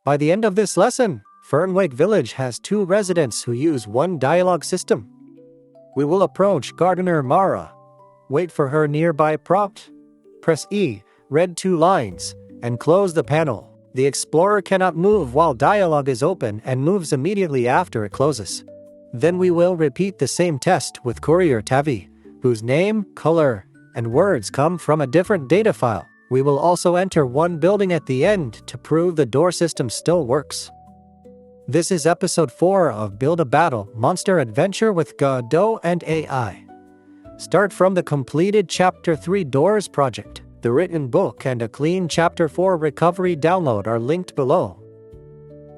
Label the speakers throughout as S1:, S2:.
S1: By the end of this lesson, Fernwake Village has 2 residents who use one dialogue system. We will approach Gardener Mara. Wait for her nearby prompt. Press E, read 2 lines, and close the panel. The explorer cannot move while dialogue is open and moves immediately after it closes. Then we will repeat the same test with Courier Tavi, whose name, color, and words come from a different data file. We will also enter one building at the end to prove the door system still works. This is episode 4 of Build a Battle Monster Adventure with Godot and AI. Start from the completed Chapter 3 Doors project. The written book and a clean Chapter 4 recovery download are linked below.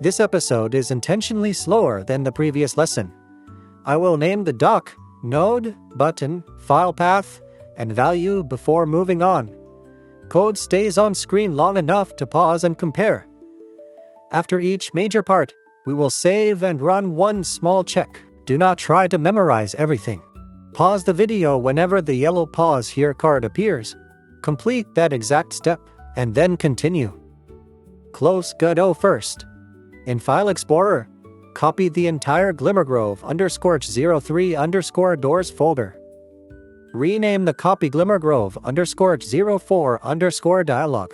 S1: This episode is intentionally slower than the previous lesson. I will name the doc, node, button, file path, and value before moving on. Code stays on screen long enough to pause and compare. After each major part, we will save and run one small check. Do not try to memorize everything. Pause the video whenever the yellow pause here card appears. Complete that exact step, and then continue. Close Godot first. In File Explorer, copy the entire Glimmergrove_03_doors folder. Rename the copy Glimmergrove_04_dialog.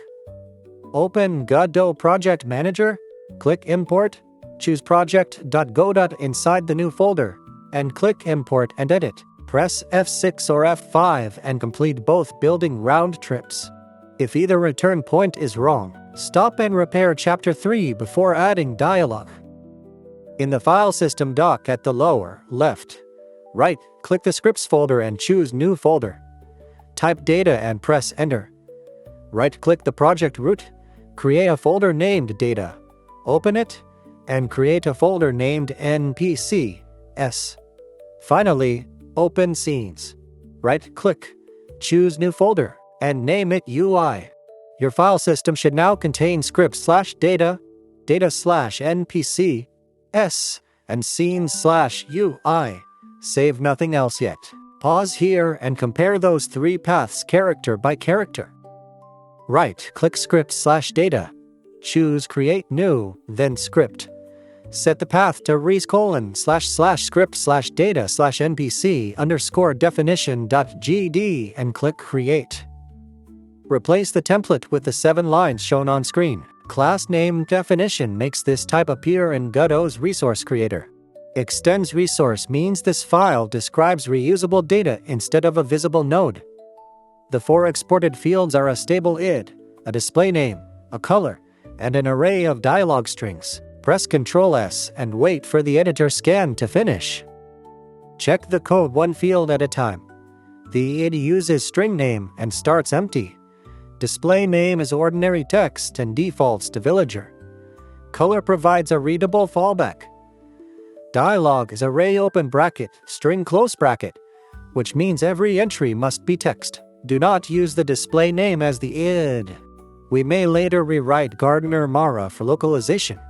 S1: Open Godot Project Manager, click Import, choose project.go. inside the new folder, and click Import and Edit. Press F6 or F5 and complete both building round trips. If either return point is wrong, stop and repair Chapter 3 before adding dialogue. In the file system dock at the lower left, right-click the scripts folder and choose New Folder. Type data and press Enter. Right-click the project root, create a folder named Data. Open it, and create a folder named NPCS. Finally, open Scenes. Right-click, choose New Folder, and name it UI. Your file system should now contain script/data, data/NPCS, and scenes/UI. Save nothing else yet. Pause here and compare those 3 paths character by character. Right-click script/data. Choose Create New, then Script. Set the path to res:/script/data/npc_definition.gd and click Create. Replace the template with the 7 lines shown on screen. Class name definition makes this type appear in Godot's resource creator. Extends resource means this file describes reusable data instead of a visible node. The 4 exported fields are a stable id, a display name, a color, and an array of dialogue strings. Press Ctrl S and wait for the editor scan to finish. Check the code one field at a time. The id uses string name and starts empty. Display name is ordinary text and defaults to villager. Color provides a readable fallback. Dialogue is array open bracket, string close bracket, which means every entry must be text. Do not use the display name as the id. We may later rewrite Gardener Mara for localization,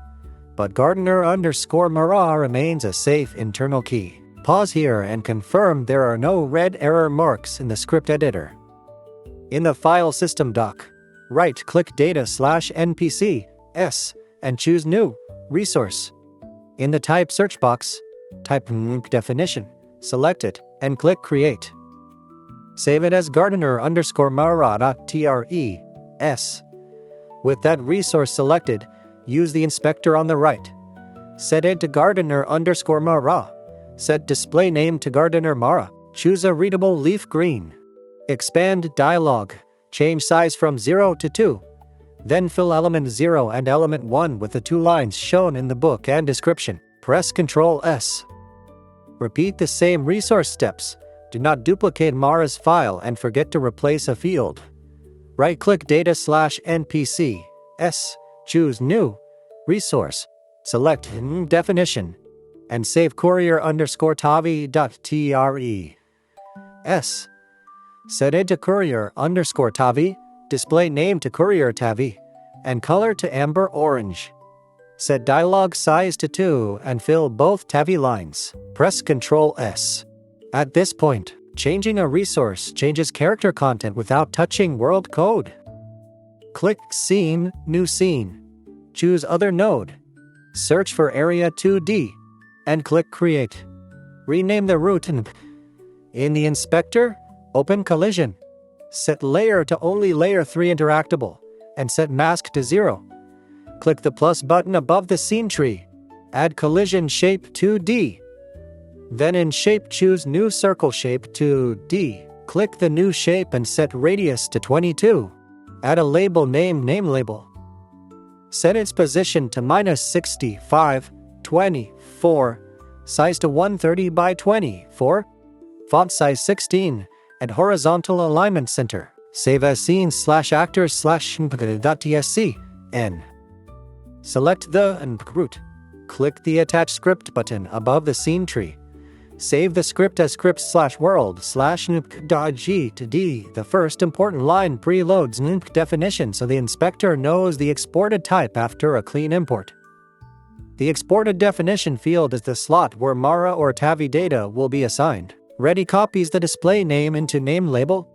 S1: but Gardener_Mara remains a safe internal key. Pause here and confirm there are no red error marks in the script editor. In the file system dock, right-click data/NPCS and choose New Resource. In the type search box, type NpcDefinition, select it, and click Create. Save it as Gardener_Mara.tres. With that resource selected, use the inspector on the right. Set it to Gardener_Mara. Set display name to Gardener Mara. Choose a readable leaf green. Expand dialogue. Change size from 0 to 2. Then fill element 0 and element 1 with the 2 lines shown in the book and description. Press Ctrl S. Repeat the same resource steps. Do not duplicate Mara's file and forget to replace a field. Right-click data/NPCS. Choose New Resource. Select Definition. And save Courier_Tavi.tres. Set it to Courier_Tavi, display name to Courier Tavi, and color to amber orange. Set dialogue size to 2 and fill both Tavi lines. Press Ctrl S. At this point, changing a resource changes character content without touching world code. Click Scene, New Scene. choose Other Node. Search for Area2D and click Create. Rename the root and in the inspector, open Collision. Set Layer to only Layer 3 interactable and set Mask to 0. Click the plus button above the scene tree. Add Collision Shape 2D. Then in Shape choose New Circle Shape 2D. Click the new shape and set Radius to 22. Add a label named NameLabel. Set its position to -65, 24, size to 130 by 24, font size 16, and horizontal alignment center. Save as scene/actors/npcdefinition N. Select the NPC root. Click the Attach Script button above the scene tree. Save the script as script/world/npc.gd. The first important line preloads NPC definition so the inspector knows the exported type after a clean import. The exported definition field is the slot where Mara or Tavi data will be assigned. Ready copies the display name into name label.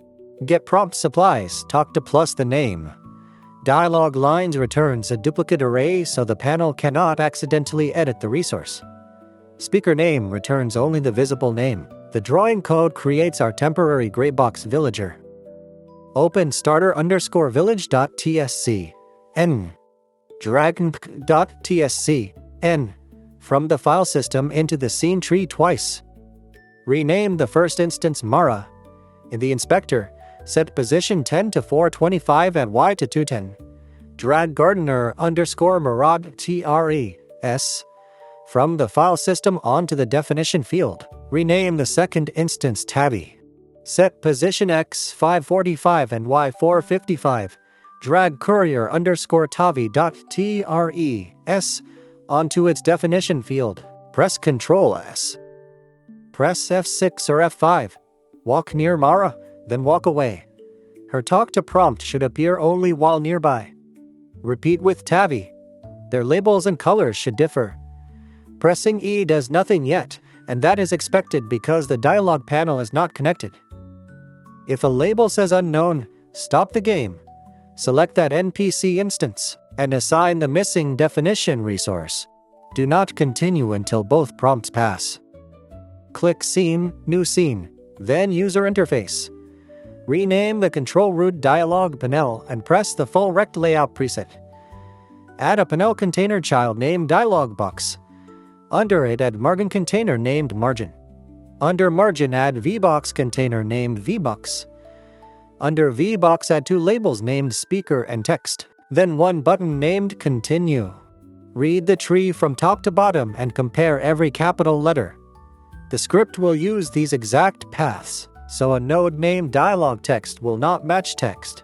S1: Get prompt supplies, talk to plus the name. Dialog lines returns a duplicate array so the panel cannot accidentally edit the resource. Speaker name returns only the visible name. The drawing code creates our temporary gray box villager. Open starter_village.tsc n. Drag npc.tsc n from the file system into the scene tree twice. Rename the first instance Mara. In the inspector, set position 10 to 425 and Y to 210. Drag gardener_Murad TRES from the file system onto the definition field. Rename the second instance Tavi. Set position X 545 and Y 455. Drag Courier_Tavi.TRES onto its definition field. Press Ctrl S. Press F6 or F5. Walk near Mara, then walk away. Her talk to prompt should appear only while nearby. Repeat with Tavi. Their labels and colors should differ. Pressing E does nothing yet, and that is expected because the dialog panel is not connected. If a label says unknown, stop the game. Select that NPC instance and assign the missing definition resource. Do not continue until both prompts pass. Click Scene, New Scene, then User Interface. Rename the control root DialoguePanel and press the full rect layout preset. Add a panel container child named DialogBox. Under it, add margin container named Margin. Under Margin, add VBox container named VBox. Under VBox, add two labels named Speaker and Text. Then one button named Continue. Read the tree from top to bottom and compare every capital letter. The script will use these exact paths, so a node named Dialog Text will not match text.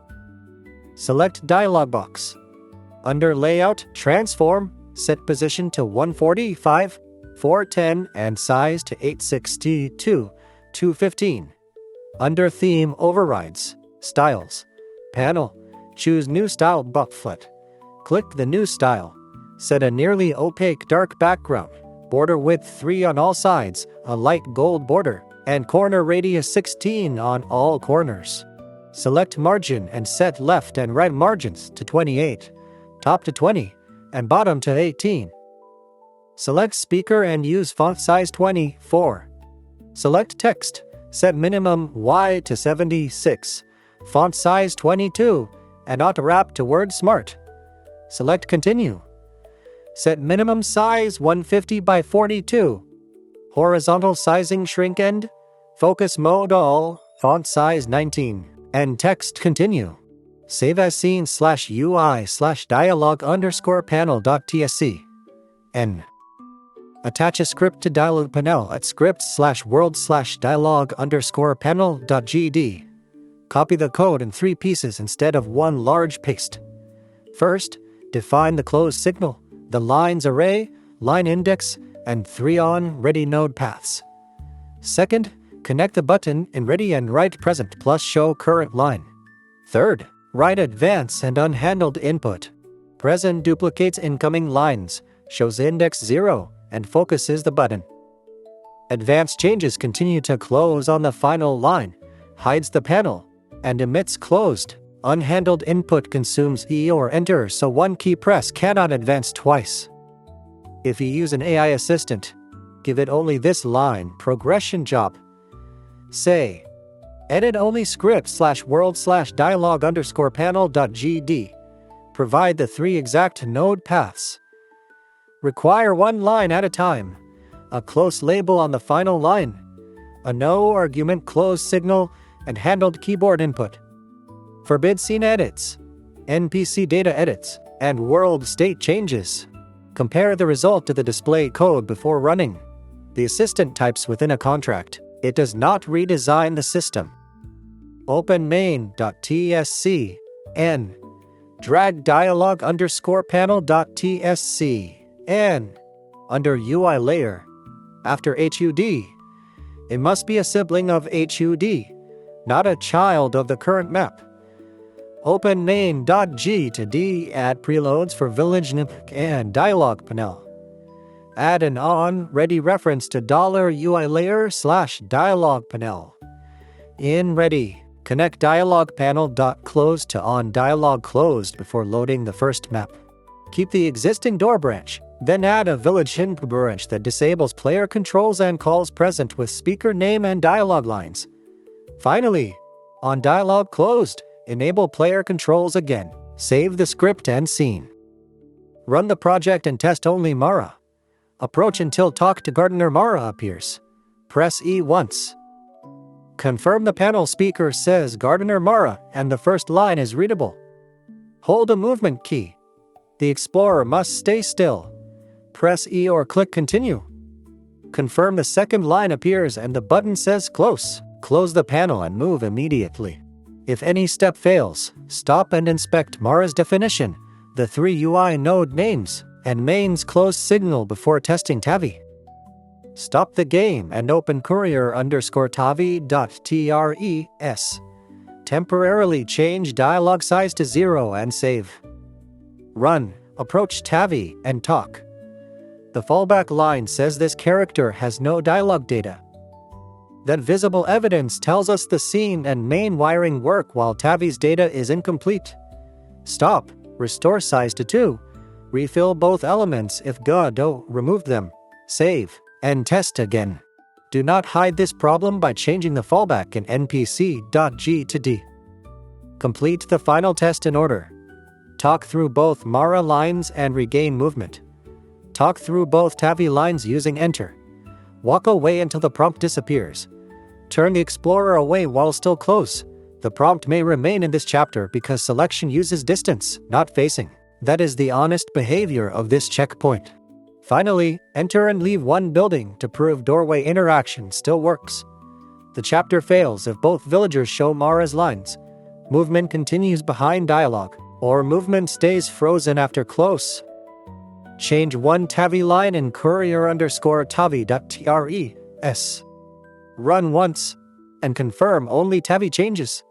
S1: Select Dialog Box. Under Layout, Transform, set position to 145, 410, and size to 862, 215. Under Theme Overrides, Styles, Panel, choose New Style Bufflet. Click the new style. Set a nearly opaque dark background, border width 3 on all sides, a light gold border, and corner radius 16 on all corners. Select Margin and set left and right margins to 28, top to 20, and bottom to 18. Select Speaker and use font size 24. Select Text, set minimum Y to 76, font size 22, and auto-wrap to Word Smart. Select Continue. Set minimum size 150 by 42. Horizontal sizing shrink end. Focus modal, font size 19, and text Continue. Save as scene/UI/dialog_panel.tsc. N. Attach a script to DialoguePanel at scripts/world/dialog_panel.gd. Copy the code in 3 pieces instead of one large paste. First, define the closed signal, the lines array, line index, and 3 on-ready node paths. Second, connect the button in ready and write present plus show current line. Third, write advance and unhandled input. Present duplicates incoming lines, shows index 0, and focuses the button. Advanced changes continue to close on the final line, hides the panel, and emits closed Unhandled input consumes E or Enter, so one key press cannot advance twice. If you use an AI assistant, give it only this line: progression job. Say, edit only script/world/dialogue_panel.gd. Provide the 3 exact node paths. Require one line at a time. A close label on the final line. A no argument close signal and handled keyboard input. Forbid scene edits, NPC data edits, and world state changes. Compare the result to the display code before running. The assistant types within a contract. It does not redesign the system. Open main.tsc n. Drag dialogue_panel.tsc n. Under UI layer. After HUD. It must be a sibling of HUD, not a child of the current map. Open main.g2d. Add preloads for village NpC and DialoguePanel. Add an on-ready reference to $UI layer/DialoguePanel. In ready, connect DialoguePanel.closed to onDialogueClosed before loading the first map. Keep the existing door branch, then add a village NpC branch that disables player controls and calls present with speaker name and dialogue lines. Finally, on DialogueClosed, enable player controls again. Save the script and scene. Run the project and test only Mara. Approach until Talk to Gardener Mara appears. Press E once. Confirm the panel speaker says Gardener Mara and the first line is readable. Hold a movement key. The explorer must stay still. Press E or click Continue. Confirm the second line appears and the button says Close. Close the panel and move immediately. If any step fails, stop and inspect Mara's definition, the 3 UI node names, and main's closed signal before testing Tavi. Stop the game and open Courier_Tavi.tres. Temporarily change dialogue size to 0 and save. Run, approach Tavi, and talk. The fallback line says this character has no dialogue data. That visible evidence tells us the scene and main wiring work while Tavi's data is incomplete. Stop, restore size to 2, refill both elements if Godot removed them, save, and test again. Do not hide this problem by changing the fallback in npc.gd. Complete the final test in order. Talk through both Mara lines and regain movement. Talk through both Tavi lines using Enter. Walk away until the prompt disappears. Turn the explorer away while still close. The prompt may remain in this chapter because selection uses distance, not facing. That is the honest behavior of this checkpoint. Finally, enter and leave one building to prove doorway interaction still works. The chapter fails if both villagers show Mara's lines. Movement continues behind dialogue, or movement stays frozen after close. Change one Tavi line in Courier_Tavi.tres. Run once, and confirm only Tavi changes.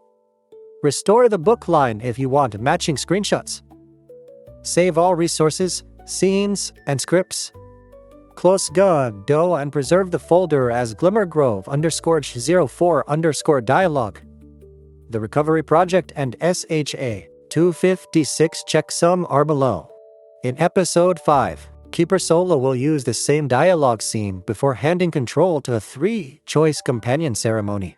S1: Restore the book line if you want matching screenshots. Save all resources, scenes, and scripts. Close Godot and preserve the folder as glimmergrove_04_dialogue. The recovery project and SHA-256 checksum are below. In Episode 5, Keeper Solo will use the same dialogue scene before handing control to a 3-choice companion ceremony.